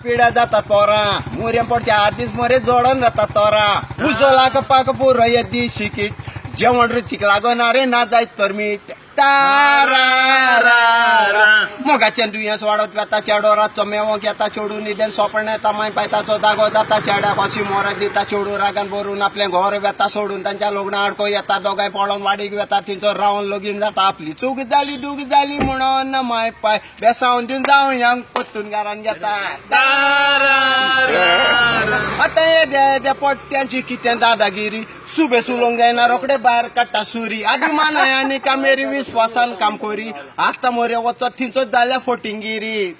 पिढ्या जातात पोरा मोरे पडच्या 8 दिस मोरे जोडून जातात तोरा उजोला पाक पुर येदी शिकीट जेवण रुचीक लागणारे ना जायत तर मीठ मोगाच्या दुयेंस वाडत वेता चेडोराचो मेवो घेता चेडून इदेन सोपण येता माय पायताचो दागो जाता चेड्या कशी मोर दिता चेडू रागान भरून आपले घर वेता सोडून तांच्या लग्न आडको येता दोगांय पळोवन वाडीक वेता थंयचो रावन लगीन जाता आपली चूक जाली दूग जाली म्हणून माय पाय बेसावन दिवन जावं यांक पत्तून घरान घेता आता ये पोट्ट्यांची कितें दादागिरी सुबे सुलोंग जायना रोकडे भायर काडटा सुरी आदी मानाय आनी कामेरी विश्वासान काम करी आता मोरे वचत थंयचोच जाल्या फोटिंगिरी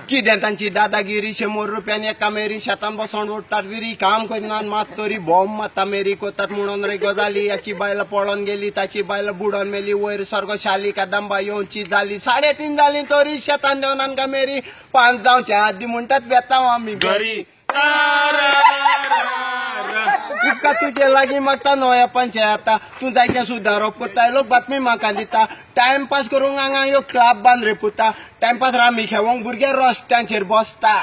कितें तांची दादागिरी 100 रुपयांनी कामेरी शेतान बसोन ओडटात विरी काम करिनात मात तरी बॉम्ब माता मेरी कोतात म्हणून रे गजाली याची बायल पळोन गेली ताची बायल बुडोन मेली वयर सर्गो शाली कादंबा येवची जाली 3:30 जाली तरी शेतान देवनान कामेरी 5 जावच्या आदी म्हणटात बेताव आमी घरी तुका तुजे लागीं मागता नव्या पंचायता तूं जायते सुदारप कोत्ताय लोक बातमी म्हाका दिता टायमपास करूंक हांगा यो क्लब बांद रे पुता टायमपास रामी खेळोंक भुरगे रस्त्यांचेर बसता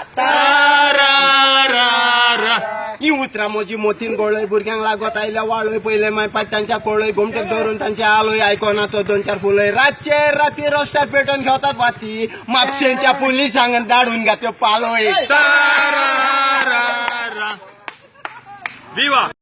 ही उतरां म्हजी मोतीन गोळय भुरग्यांक लागत आयल्या वाळय पयले माय पाय तांच्या कोळय घुमटेक धरून तांचे आलोय आयकोना तो 2-4 फुलय रातचे राती रस्त्यार पेटोवन घेवतात वाती म्हापशेंच्या पुलिसांक धाडून घेत्यो पालोय Viva!